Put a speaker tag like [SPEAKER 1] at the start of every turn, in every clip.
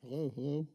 [SPEAKER 1] Hello, hello.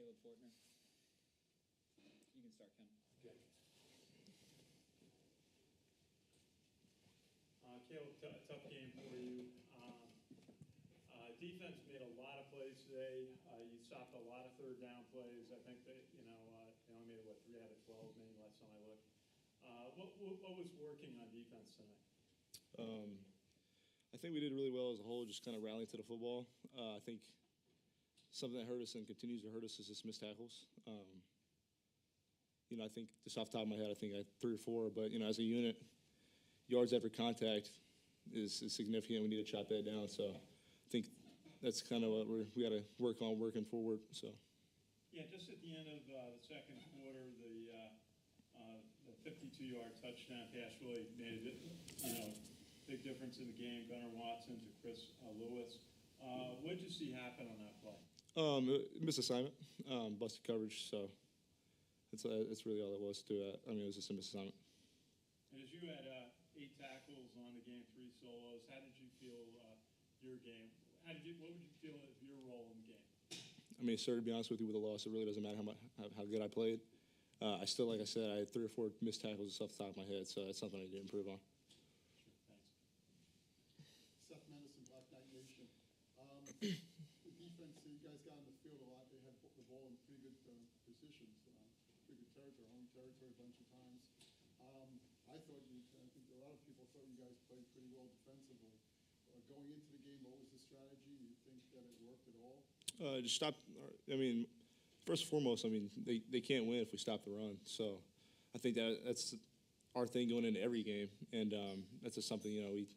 [SPEAKER 2] Caleb Fortner. You can start, Ken.
[SPEAKER 3] Okay. Caleb, tough game for you. Defense made a lot of plays today. You stopped a lot of third down plays. I think that, they only made, 3 out of 12, maybe last time I looked. What was working on defense tonight?
[SPEAKER 4] I think we did really well as a whole, just kind of rallying to the football. I think something that hurt us and continues to hurt us is just missed tackles. I think just off the top of my head, I think I had 3 or 4. But, as a unit, yards after contact is significant. We need to chop that down. So I think that's kind of what we got to work on working forward. So.
[SPEAKER 3] Yeah, just at the end of the second quarter, the 52-yard touchdown pass really made it, big difference in the game. Gunnar Watson to Chris Lewis. What did you see happen on that play?
[SPEAKER 4] Misassignment, busted coverage. So it's really all it was to it. It was just a misassignment.
[SPEAKER 3] And as you had 8 tackles on the game, 3 solos, how did you feel your game? What would you feel of your role in the game?
[SPEAKER 4] Sir, to be honest with you, with the loss, it really doesn't matter how good I played. I still, like I said, I had 3 or 4 missed tackles off the top of my head, so that's something I need to improve on.
[SPEAKER 3] Sure, thanks.
[SPEAKER 1] Seth Medicine, Black Knight Nation. The defense, you guys got on the field a lot. They had the ball in pretty good positions, pretty good territory, home territory a bunch of times. I think a lot of people thought you guys played pretty well defensively. Going into the game, what was the strategy? Do you think that it worked at all?
[SPEAKER 4] Just stop. First and foremost, they can't win if we stop the run. So I think that's our thing going into every game, and that's just something we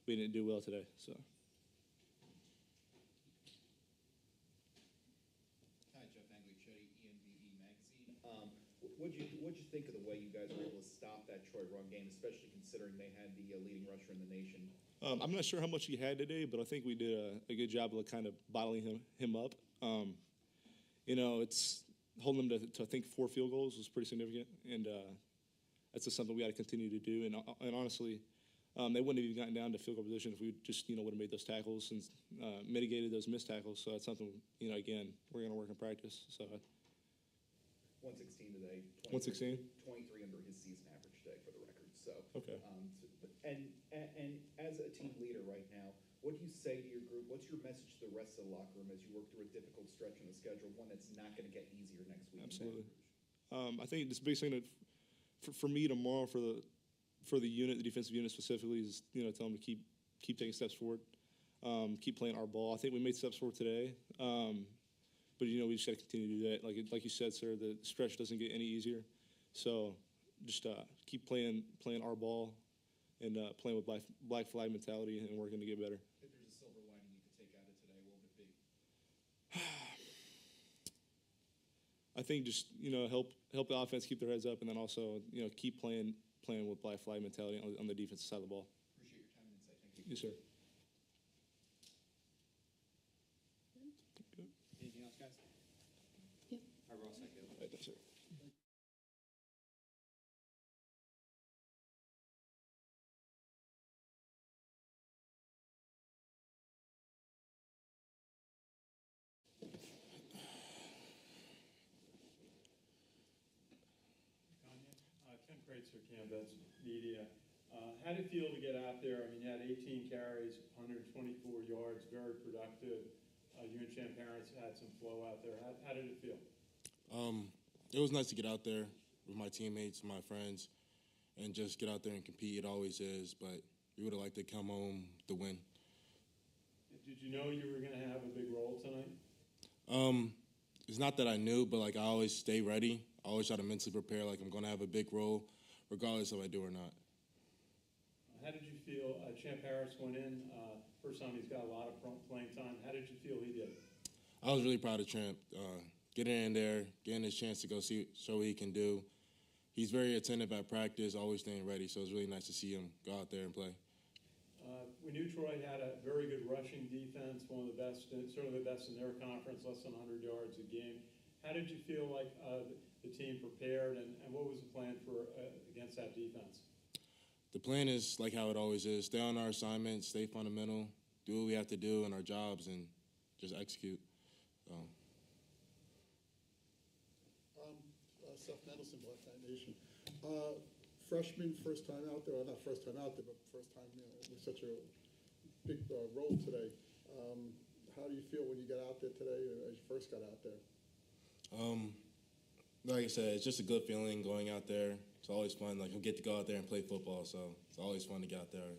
[SPEAKER 4] didn't do well today. So.
[SPEAKER 5] Hi, Jeff Anglichetti, ENBE Magazine. What'd you think of the way you guys were able to stop that Troy run game, especially considering they had the leading rusher in the nation?
[SPEAKER 4] I'm not sure how much he had today, but I think we did a good job of kind of bottling him up. It's holding him to I think 4 field goals was pretty significant, and that's just something we got to continue to do. And honestly, they wouldn't have even gotten down to field goal position if we just would have made those tackles and mitigated those missed tackles. So that's something again we're going to work in practice. So
[SPEAKER 5] 116 today.
[SPEAKER 4] 116.
[SPEAKER 5] 23 under his season average today for the record. So
[SPEAKER 4] okay.
[SPEAKER 5] And as a team leader right now, what do you say to your group? What's your message to the rest of the locker room as you work through a difficult stretch on the schedule, one that's not going to get easier next week?
[SPEAKER 4] Absolutely. I think this big thing that for me tomorrow for the unit, the defensive unit specifically, is tell them to keep taking steps forward, keep playing our ball. I think we made steps forward today, but we just got to continue to do that. Like you said, sir, the stretch doesn't get any easier, so just keep playing our ball and playing with black flag mentality and working to get better.
[SPEAKER 5] If there's a silver lining you could take out of today, what would it be?
[SPEAKER 4] I think just help the offense keep their heads up, and then also keep playing with black flag mentality on the defensive side of the ball.
[SPEAKER 5] Appreciate your time and insight. Thank you.
[SPEAKER 4] Yes, sir.
[SPEAKER 2] Anything else, guys?
[SPEAKER 6] Yep.
[SPEAKER 2] All right, Ross, thank you.
[SPEAKER 4] Right, yes, sir.
[SPEAKER 3] Ken Kreitzer, Canvas Media. How did it feel to get out there? You had 18 carries, 124 yards, very productive. You and Champ Harris had some flow out there. How did it feel?
[SPEAKER 7] It was nice to get out there with my teammates, my friends, and just get out there and compete. It always is, but we would have liked to come home to win.
[SPEAKER 3] Did you know you were going to have a big role tonight?
[SPEAKER 7] It's not that I knew, but I always stay ready. I always try to mentally prepare I'm going to have a big role, regardless if I do or not.
[SPEAKER 3] How did you feel? Champ Harris went in. First time he's got a lot of playing time. How did you feel he did?
[SPEAKER 7] I was really proud of Champ. Getting in there, getting his chance to show what he can do. He's very attentive at practice, always staying ready, so it was really nice to see him go out there and play.
[SPEAKER 3] We knew Troy had a very good rushing defense, one of the best, certainly the best in their conference, less than 100 yards a game. How did you feel like the team prepared, and what was the plan for against that defense?
[SPEAKER 7] The plan is like how it always is: stay on our assignments, stay fundamental, do what we have to do in our jobs, and just execute.
[SPEAKER 1] Seth Mendelson, Black Knight Nation. Freshman, first time out there, or not first time out there, but first time with such a big role today. How do you feel when you got out there today, as you first got out there?
[SPEAKER 7] Like I said, it's just a good feeling going out there. It's always fun. We get to go out there and play football, so it's always fun to get out there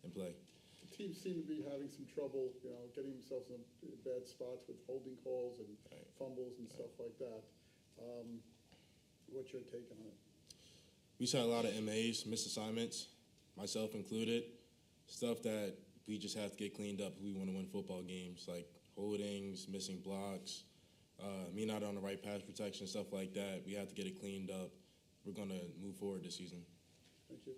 [SPEAKER 7] and play.
[SPEAKER 1] The team seemed to be having some trouble, getting themselves in bad spots with holding calls and fumbles and stuff like that. What's your take on it?
[SPEAKER 7] We saw a lot of MAs, missed assignments, myself included, stuff that we just have to get cleaned up if we want to win football games, like holdings, missing blocks, me not on the right pass protection, stuff like that. We have to get it cleaned up. We're going to move forward this season.
[SPEAKER 1] Thank you.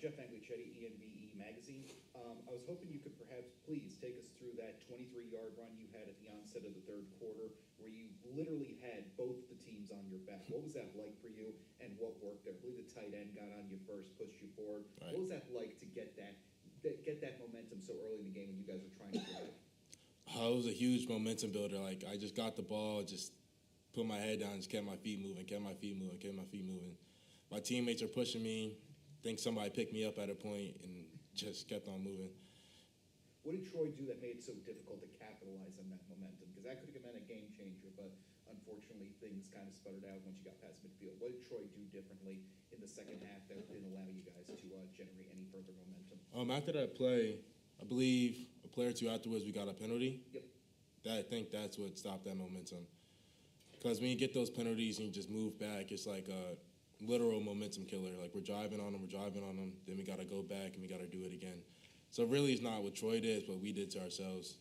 [SPEAKER 5] Jeff Monken, ENVE Magazine. I was hoping you could perhaps please take us through that 23-yard run you had at the onset of the third quarter, where you literally had both the teams on your back. What was that like for you, and what worked there? I believe the tight end got on you first, pushed you forward.
[SPEAKER 7] Right.
[SPEAKER 5] What was that like to get that momentum so early in the game when you guys were trying to drive?
[SPEAKER 7] It was a huge momentum builder. Like, I just got the ball, just put my head down, just kept my feet moving, kept my feet moving. My teammates are pushing me. I think somebody picked me up at a point and just kept on moving.
[SPEAKER 5] What did Troy do that made it so difficult to capitalize on that momentum? Because that could have been a game changer, but unfortunately things kind of sputtered out once you got past midfield. What did Troy do differently in the second half that didn't allow you guys to generate any further momentum?
[SPEAKER 7] After that play, I believe a play or two afterwards we got a penalty.
[SPEAKER 5] Yep.
[SPEAKER 7] I think that's what stopped that momentum. Because when you get those penalties and you just move back, it's like a literal momentum killer. Like, we're driving on them, then we got to go back and we got to do it again. So really it's not what Troy did, it's what we did to ourselves.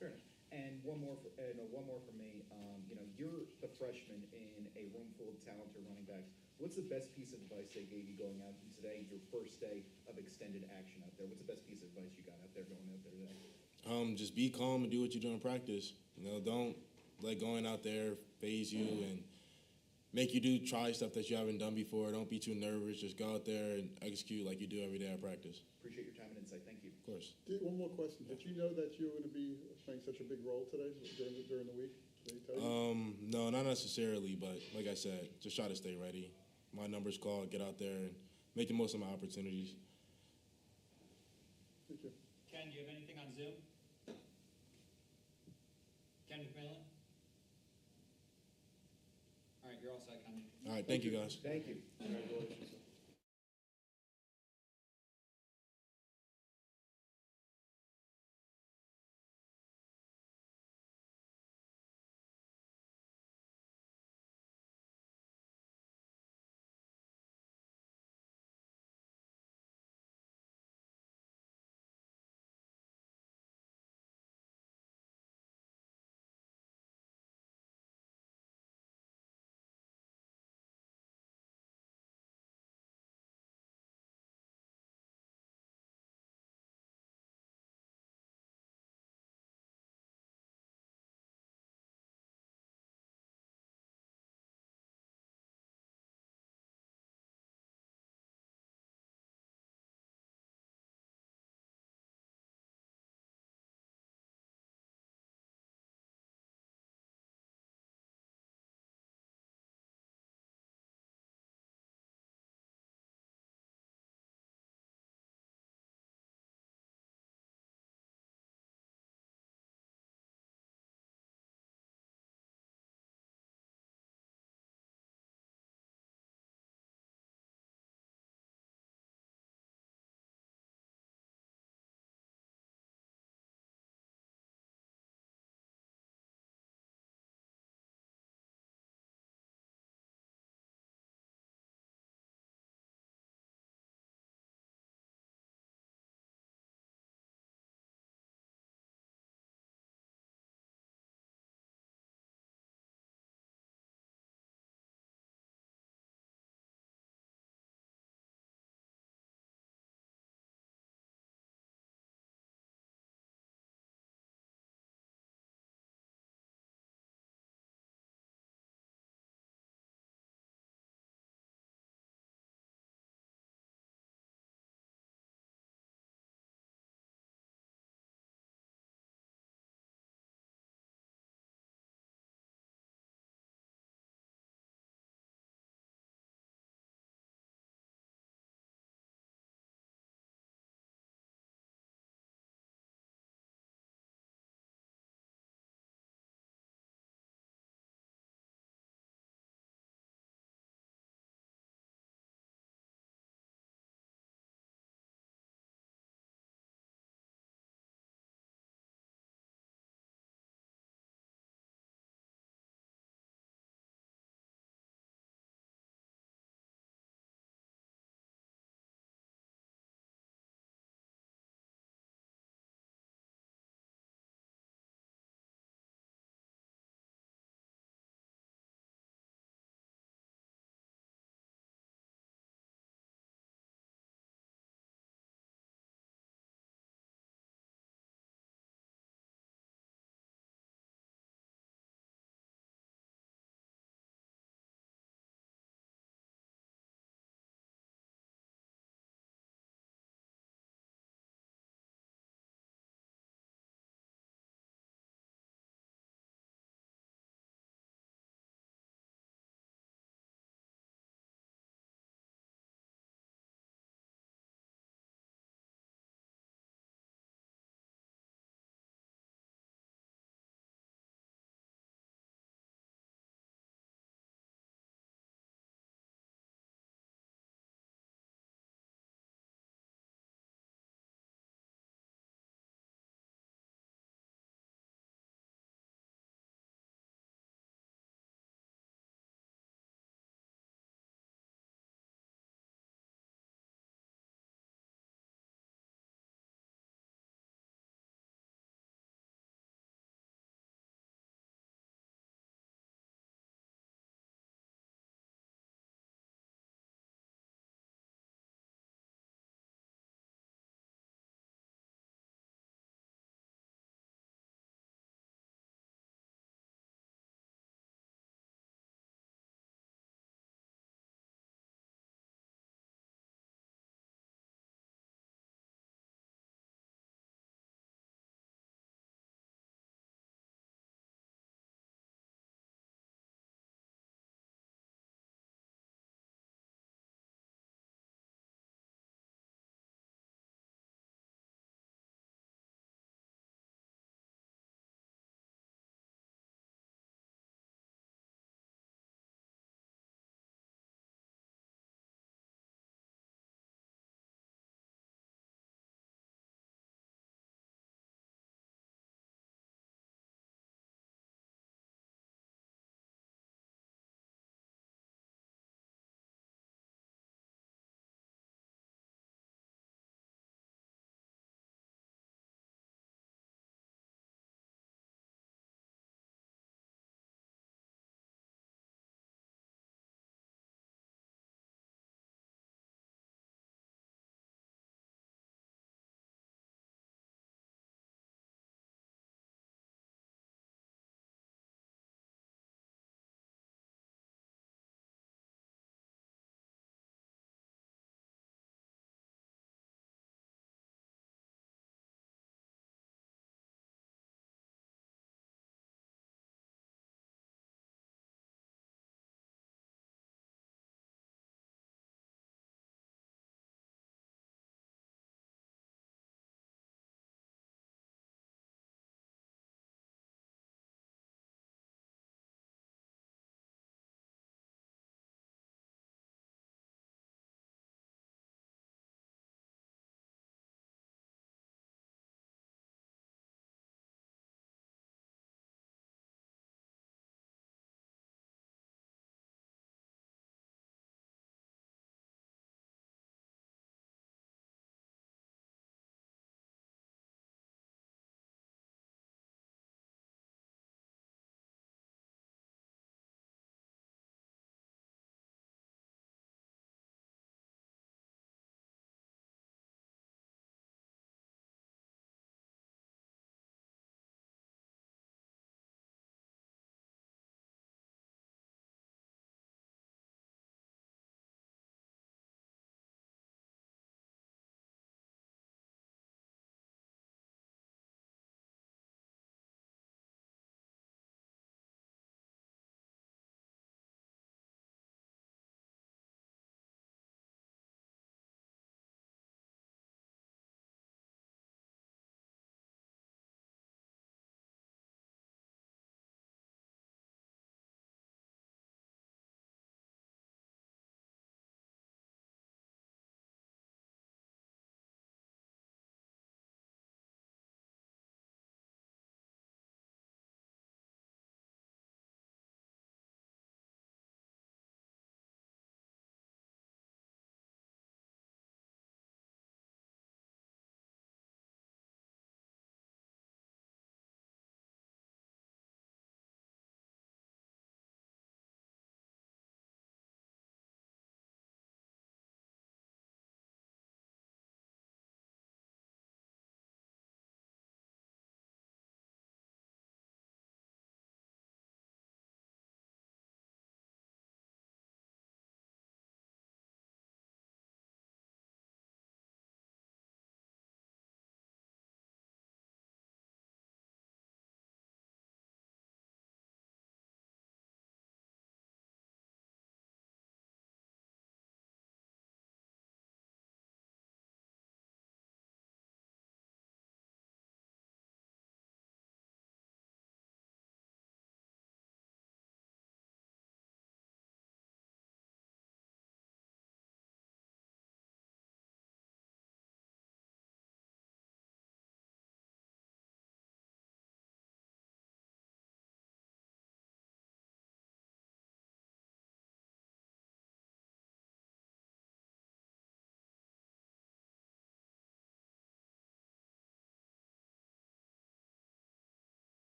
[SPEAKER 5] Fair enough. And one more for me. You're the freshman in a room full of talented running backs. What's the best piece of advice they gave you going out today, your first day of extended action out there? What's the best piece of advice you got out there going out there today?
[SPEAKER 7] Just be calm and do what you do in practice. Don't let going out there phase you and make you try stuff that you haven't done before. Don't be too nervous. Just go out there and execute like you do every day at practice.
[SPEAKER 5] Appreciate your time and insight. Thank you.
[SPEAKER 7] Of course.
[SPEAKER 1] One more question. Did you know that you were going to be playing such a big role today during the week? Did they tell you?
[SPEAKER 7] No, not necessarily, but like I said, just try to stay ready. My number's called. Get out there and make the most of my opportunities.
[SPEAKER 1] Thank you.
[SPEAKER 2] Ken, do you have anything on Zoom? Ken McMillan? All right, you're all set, Ken.
[SPEAKER 7] All right, thank you, guys.
[SPEAKER 5] Thank you.
[SPEAKER 1] Congratulations.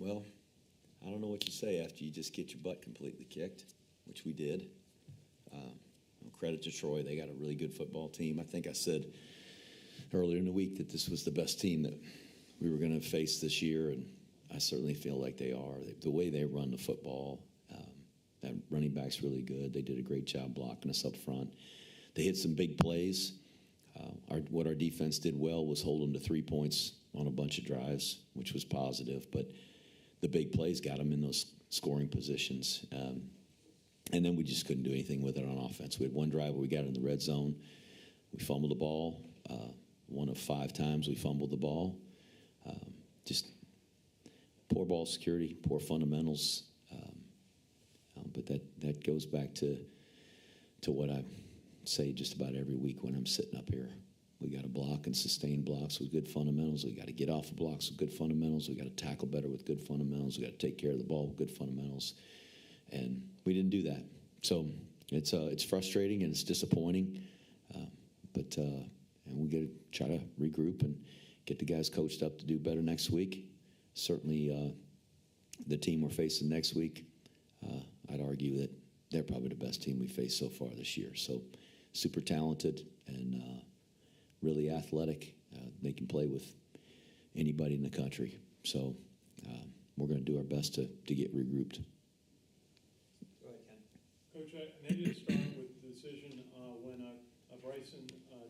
[SPEAKER 6] Well, I don't know what to say after you just get your butt completely kicked, which we did. Credit to Troy. They got a really good football team. I think I said earlier in the week that this was the best team that we were going to face this year, and I certainly feel like they are. The way they run the football, that running back's really good. They did a great job blocking us up front. They hit some big plays. What our defense did well was hold them to 3 points on a bunch of drives, which was positive, but the big plays got them in those scoring positions. And then we just couldn't do anything with it on offense. We had one drive where we got in the red zone. We fumbled the ball. One of 5 times we fumbled the ball. Just poor ball security, poor fundamentals. But that goes back to what I say just about every week when I'm sitting up here. We got to block and sustain blocks with good fundamentals. We got to get off of blocks with good fundamentals. We got to tackle better with good fundamentals. We got to take care of the ball with good fundamentals. And we didn't do that. So it's frustrating and it's disappointing. And we got to try to regroup and get the guys coached up to do better next week. Certainly the team we're facing next week, I'd argue that they're probably the best team we faced so far this year. So super talented and really athletic. They can play with anybody in the country. So we're going to do our best to get regrouped.
[SPEAKER 2] Go ahead, Ken.
[SPEAKER 3] Coach, maybe to start with the decision when Bryson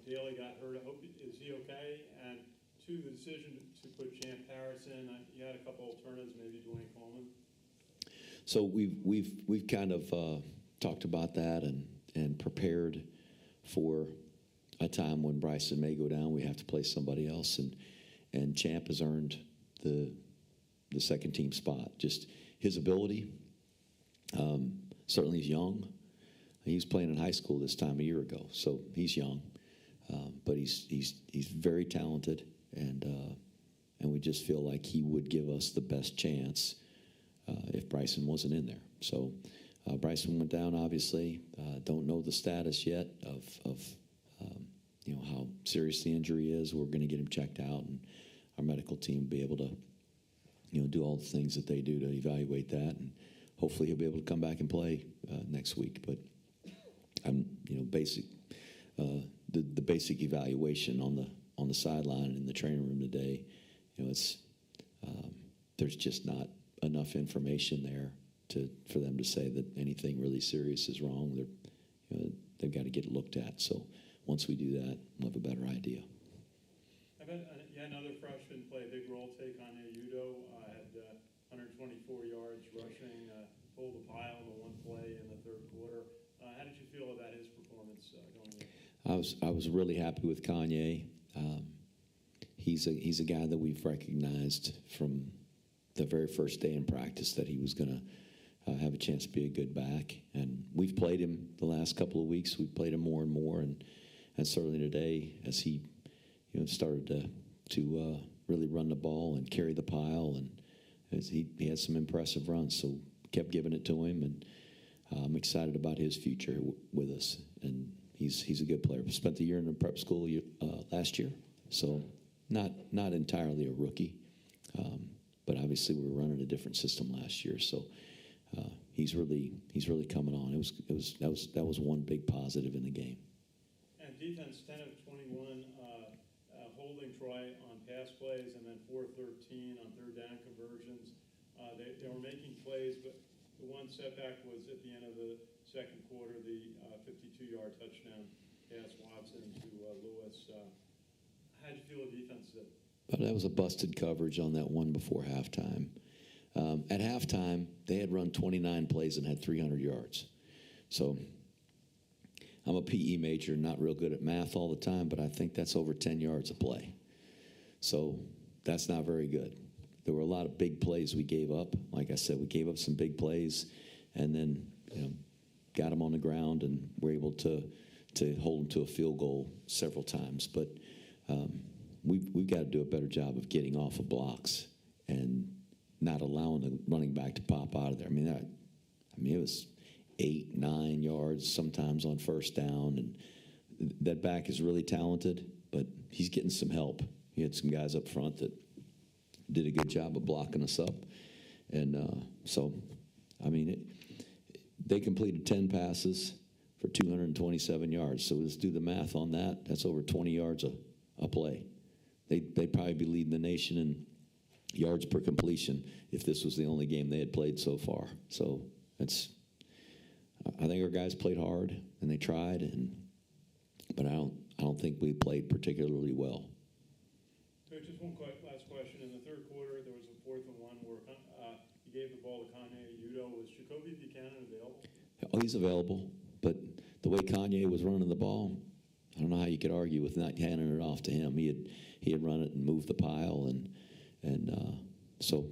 [SPEAKER 3] Daly got hurt, is he okay? And 2, the decision to put Champ Harris in. You had a couple alternatives, maybe Dwayne Coleman.
[SPEAKER 8] So we've kind of talked about that and prepared for a time when Bryson may go down. We have to play somebody else, and Champ has earned the second team spot. Just his ability. Certainly he's young. He was playing in high school this time a year ago, so he's young, but he's very talented, and we just feel like he would give us the best chance if Bryson wasn't in there. So Bryson went down, obviously. Don't know the status yet of how serious the injury is. We're going to get him checked out, and our medical team will be able to do all the things that they do to evaluate that, and hopefully he'll be able to come back and play next week. But the basic evaluation on the sideline and in the training room today, it's there's just not enough information there for them to say that anything really serious is wrong. They've got to get it looked at. So once we do that, we'll have a better idea.
[SPEAKER 3] I bet another freshman play a big role take on Udo. Had 124 yards rushing, pulled a pile in the one play in the third quarter. How did you feel about his performance going in?
[SPEAKER 8] I was really happy with Kanye. He's a guy that we've recognized from the very first day in practice that he was going to have a chance to be a good back, and we've played him the last couple of weeks. We've played him more and more, and certainly today as he started to really run the ball and carry the pile, and as he had some impressive runs, so kept giving it to him, and I'm excited about his future with us, and he's a good player. Spent the year in the prep school last year, so not entirely a rookie, but obviously we were running a different system last year, so he's really coming on. That was one big positive in the game.
[SPEAKER 3] And defense 10 of 21 holding Troy on pass plays, and then 4-13 on third down conversions. They were making plays, but the one setback was at the end of the second quarter, the 52-yard touchdown pass Watson to Lewis. How did you feel the defense did?
[SPEAKER 8] Well, that was a busted coverage on that one before halftime. At halftime, they had run 29 plays and had 300 yards. So I'm a PE major, not real good at math all the time, but I think that's over 10 yards a play. So that's not very good. There were a lot of big plays we gave up. Like I said, we gave up some big plays and then got them on the ground and were able to hold them to a field goal several times. But we've got to do a better job of getting off of blocks and not allowing the running back to pop out of there. I mean, it was 8, 9 yards sometimes on first down, and that back is really talented, but he's getting some help. He had some guys up front that did a good job of blocking us up, And so, I mean, they completed 10 passes for 227 yards. So let's do the math on that. That's over 20 yards a play. They'd probably be leading the nation in yards per completion if this was the only game they had played so far. So I think our guys played hard and they tried, but I don't think we played particularly well.
[SPEAKER 3] Coach, just one last question. In the third quarter, there was a 4th and 1 where you gave the ball to Kanye Udo. Was Jacoby Buchanan available?
[SPEAKER 8] Oh, he's available, but the way Kanye was running the ball, I don't know how you could argue with not handing it off to him. He had run it and moved the pile, and so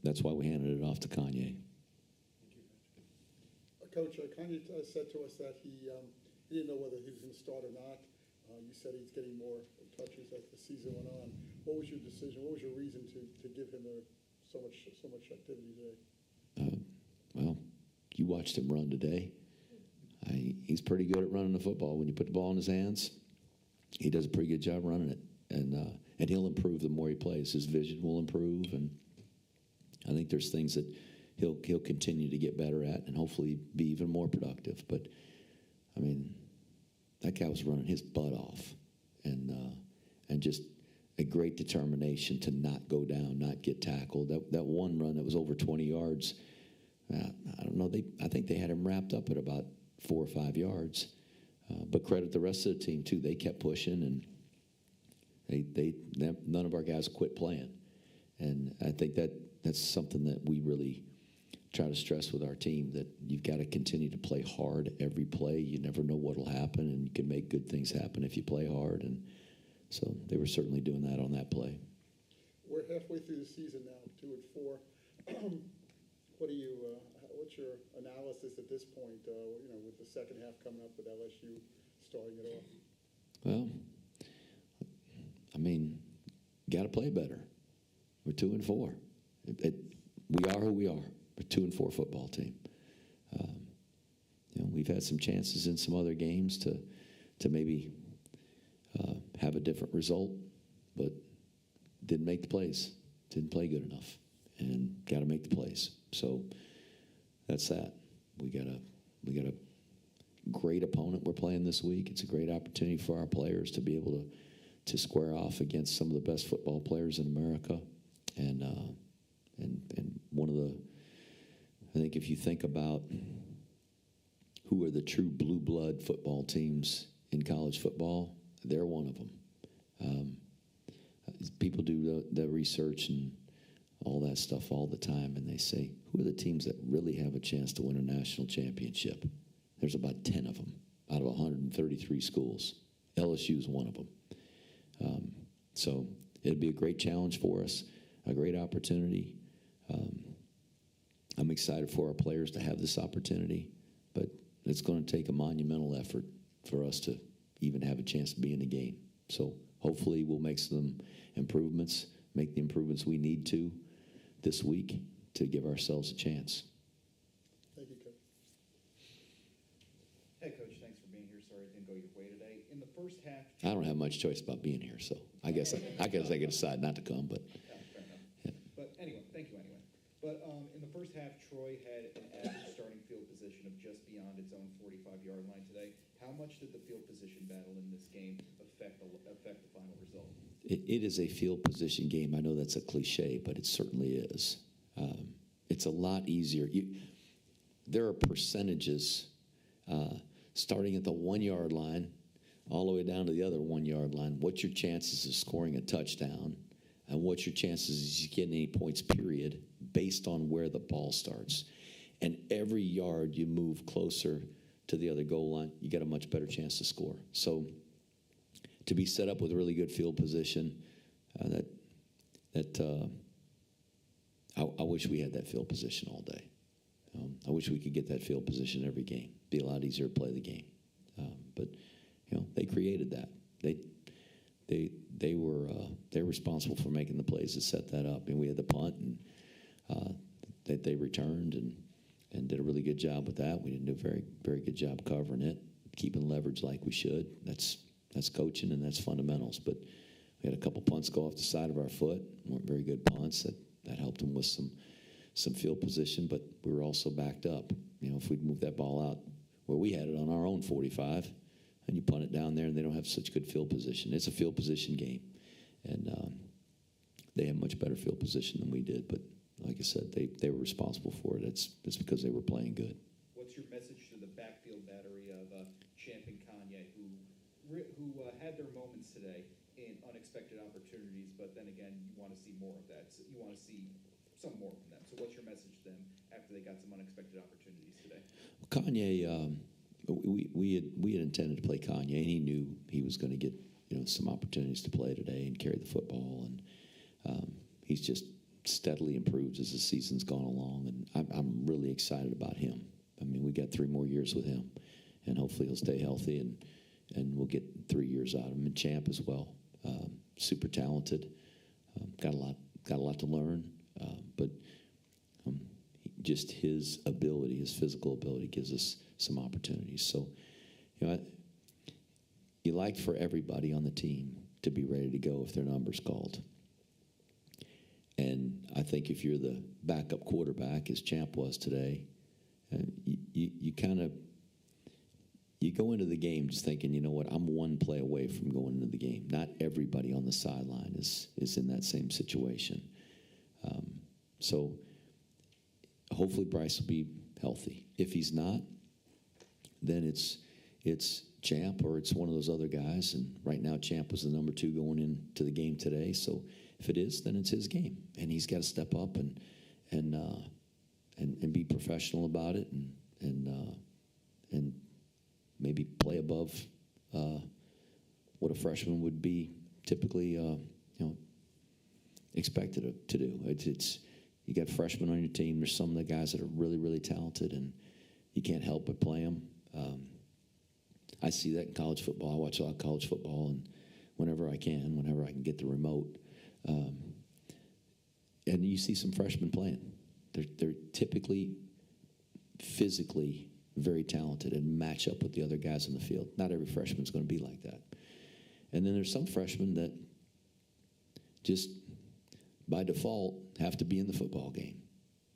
[SPEAKER 8] that's why we handed it off to Kanye.
[SPEAKER 1] Coach, Kanye said to us that he didn't know whether he was going to start or not. You said he's getting more touches as the season went on. What was your decision? What was your reason to give him so much activity today?
[SPEAKER 8] Well, you watched him run today. He's pretty good at running the football. When you put the ball in his hands, he does a pretty good job running it, and he'll improve the more he plays. His vision will improve, and I think there's things that he'll continue to get better at, and hopefully be even more productive. But I mean, that guy was running his butt off, and just a great determination to not go down, not get tackled. That one run that was over 20 yards, I don't know. I think they had him wrapped up at about 4 or 5 yards. But credit the rest of the team too. They kept pushing, and none of our guys quit playing. And I think that's something that we really try to stress with our team, that you've got to continue to play hard every play. You never know what will happen, and you can make good things happen if you play hard. And so they were certainly doing that on that play.
[SPEAKER 1] We're halfway through the season now, 2-4. What's your analysis at this point? With the second half coming up with LSU starting it off.
[SPEAKER 8] Well, I mean, got to play better. We're 2-4. We are who we are. We're 2-4 football team. We've had some chances in some other games to maybe have a different result, but didn't make the plays. Didn't play good enough, and got to make the plays. So that's that. We got a great opponent we're playing this week. It's a great opportunity for our players to be able to square off against some of the best football players in America, and one of the, I think if you think about who are the true blue blood football teams in college football, they're one of them. People do the research and all that stuff all the time, and they say, who are the teams that really have a chance to win a national championship? There's about 10 of them out of 133 schools. LSU is one of them. So it'd be a great challenge for us, a great opportunity. I'm excited for our players to have this opportunity, but it's going to take a monumental effort for us to even have a chance to be in the game. So hopefully we'll make some improvements, make the improvements we need to this week to give ourselves a chance.
[SPEAKER 1] Thank you, Coach.
[SPEAKER 5] Hey, Coach, thanks for being here. Sorry it didn't go your way today. In the first half,
[SPEAKER 8] I don't have much choice about being here, so I guess I could decide not to come, but
[SPEAKER 5] yeah, fair enough. Yeah. But anyway, thank you anyway. But in the first half, Troy had an average starting field position of just beyond its own 45-yard line today. How much did the field position battle in this game affect the final result?
[SPEAKER 8] it is a field position game. I know that's a cliche, but it certainly is. It's a lot easier. There are percentages starting at the 1 yard line all the way down to the other 1 yard line. What's your chances of scoring a touchdown, and what's your chances of getting any points, period, based on where the ball starts. And every yard you move closer to the other goal line, you get a much better chance to score. So to be set up with really good field position, I wish we had that field position all day. I wish we could get that field position every game. Be a lot easier to play the game. But they created that. They were responsible for making the plays that set that up. And we had the punt, and that they returned and did a really good job with that. We didn't do a very, very good job covering it, keeping leverage like we should. That's coaching, and that's fundamentals. But we had a couple punts go off the side of our foot. Weren't very good punts. That helped them with some some field position, but we were also backed up. You know, if we'd moved that ball out where we had it on our own 45, and you punt it down there, and they don't have such good field position. It's a field position game, and they have much better field position than we did. But like I said, they were responsible for it. It's because they were playing good.
[SPEAKER 5] What's your message to the backfield battery of Champ and Kanye, who had their moments today in unexpected opportunities, but then again, you want to see more of that. So you want to see some more from them. So what's your message to them after they got some unexpected opportunities today?
[SPEAKER 8] Kanye, we had intended to play Kanye, and he knew he was going to get some opportunities to play today and carry the football, and he's just steadily improved as the season's gone along, and I'm really excited about him. I mean, we got 3 more years with him, and hopefully he'll stay healthy, and we'll get 3 years out of him. And Champ as well, super talented, got a lot to learn, but just his ability, his physical ability, gives us some opportunities. So, you like for everybody on the team to be ready to go if their number's called. And I think if you're the backup quarterback, as Champ was today, you kind of go into the game just thinking, you know what, I'm one play away from going into the game. Not everybody on the sideline is in that same situation. So hopefully Bryce will be healthy. If he's not, then it's Champ or it's one of those other guys. And right now Champ was the number 2 going into the game today. So if it is, then it's his game, and he's got to step up and be professional about it, and maybe play above what a freshman would be typically expected to do. It's you got freshmen on your team. There's some of the guys that are really, really talented, and you can't help but play them. I see that in college football. I watch a lot of college football, and whenever I can get the remote. And you see some freshmen playing. They're typically physically very talented and match up with the other guys in the field. Not every freshman's going to be like that. And then there's some freshmen that just by default have to be in the football game.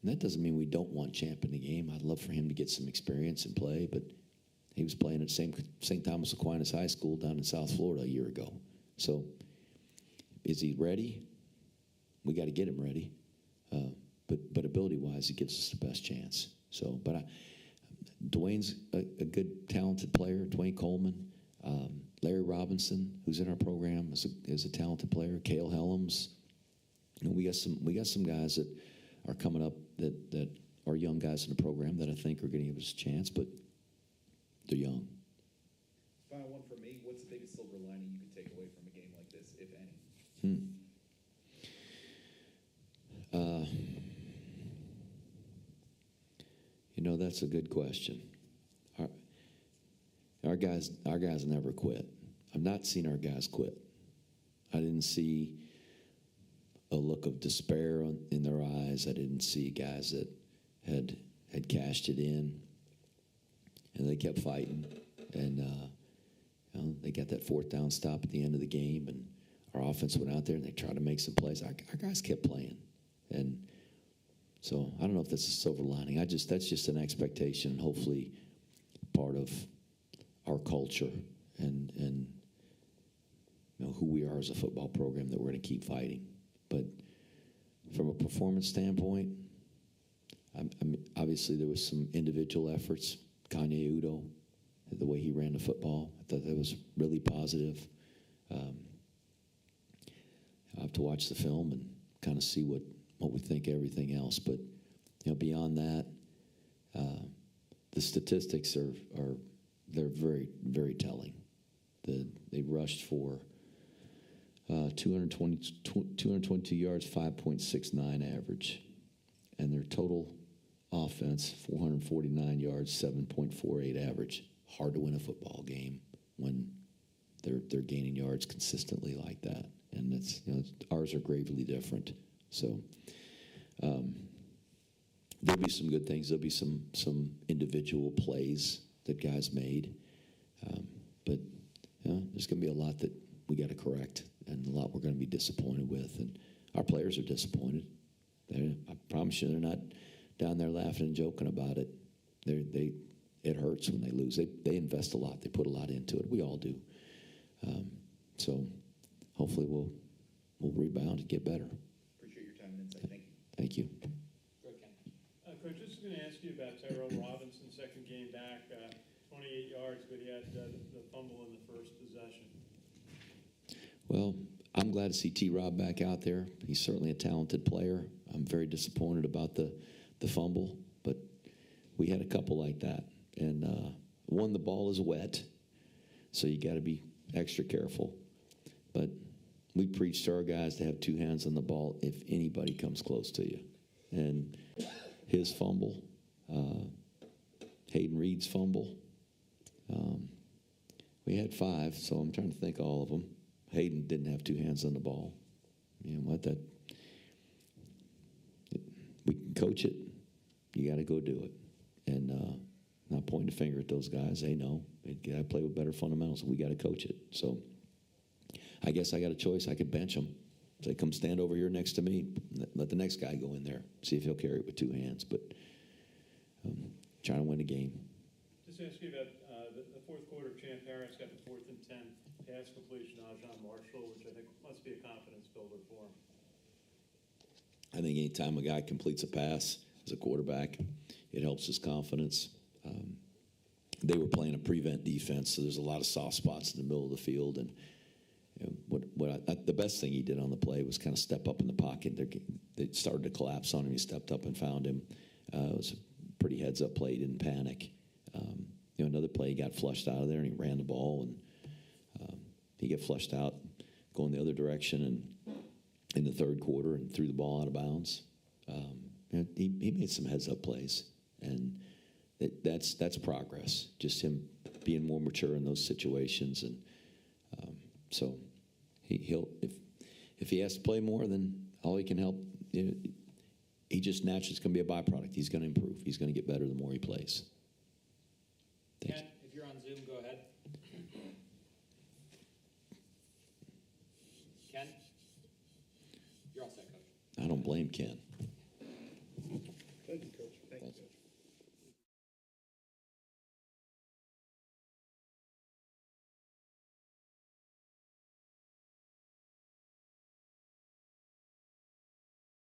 [SPEAKER 8] And that doesn't mean we don't want Champ in the game. I'd love for him to get some experience and play, but he was playing at St. Thomas Aquinas High School down in South Florida a year ago. So is he ready? We got to get him ready. But ability-wise, he gives us the best chance. So, but Dwayne's a good, talented player. Dwayne Coleman, Larry Robinson, who's in our program, is a talented player. Cale Helms. We got some guys that are coming up that are young guys in the program that I think are going to give us a chance, but they're young.
[SPEAKER 5] Final one for me. What's the biggest silver lining you could take away from a game like this, if any? That's a good question. Our guys never quit. I've not seen our guys quit. I didn't see a look of despair in their eyes. I didn't see guys that had cashed it in, and they kept fighting. And they got that 4th down stop at the end of the game, and our offense went out there and they tried to make some plays. Our guys kept playing, and so I don't know if that's a silver lining. That's just an expectation, and hopefully part of our culture and who we are as a football program, that we're going to keep fighting. But from a performance standpoint, obviously there was some individual efforts. Kanye Udo, the way he ran the football, I thought that was really positive. I have to watch the film and kind of see what we think of everything else. But beyond that, the statistics they're very, very telling. They rushed for 222 yards, 5.69 average, and their total offense 449 yards, 7.48 average. Hard to win a football game when they're gaining yards consistently like that, and ours are gravely different. So there'll be some good things. There'll be some individual plays that guys made, but there's going to be a lot that we got to correct, and a lot we're going to be disappointed with, and our players are disappointed.
[SPEAKER 8] I promise you, they're not down there laughing and joking about it. It hurts when they lose. They invest a lot. They put a lot into it. We all do. So hopefully we'll rebound and get better.
[SPEAKER 5] Appreciate your time and insight. Thank you.
[SPEAKER 8] Thank you.
[SPEAKER 2] Go ahead, Ken.
[SPEAKER 3] Coach, just going to ask you about Tyrell Robinson's second game back, 28 yards, but he had the fumble in the first possession.
[SPEAKER 8] Well, I'm glad to see T-Rob back out there. He's certainly a talented player. I'm very disappointed about the fumble, but we had a couple like that. And one, the ball is wet, so you got to be extra careful. But we preach to our guys to have two hands on the ball if anybody comes close to you. And his fumble, Hayden Reed's fumble, we had 5, so I'm trying to think of all of them. Hayden didn't have two hands on the ball. You know what? We can coach it. You got to go do it. And not pointing a finger at those guys. They know. They got to play with better fundamentals. We got to coach it. So I guess I got a choice. I could bench him. Say, come stand over here next to me. Let the next guy go in there. See if he'll carry it with two hands. But trying to win the game.
[SPEAKER 3] Just ask you about the fourth quarter. Champ Harris got the 4th and 10 pass completion on John Marshall, which I think must be a confidence builder for him.
[SPEAKER 8] I think anytime a guy completes a pass as a quarterback, it helps his confidence. They were playing a prevent defense, so there's a lot of soft spots in the middle of the field. And the best thing he did on the play was kind of step up in the pocket. They started to collapse on him. He stepped up and found him. It was a pretty heads-up play. He didn't panic. Another play, he got flushed out of there, and he ran the ball, and he got flushed out going the other direction and in the third quarter and threw the ball out of bounds. He made some heads-up plays, and that's progress, just him being more mature in those situations. And so he'll if he has to play more, then all he can help, he just naturally is going to be a byproduct. He's going to improve. He's going to get better the more he plays. Thanks.
[SPEAKER 2] Ken, if you're on Zoom, go ahead. Ken? You're all set, Coach.
[SPEAKER 8] I don't blame Ken.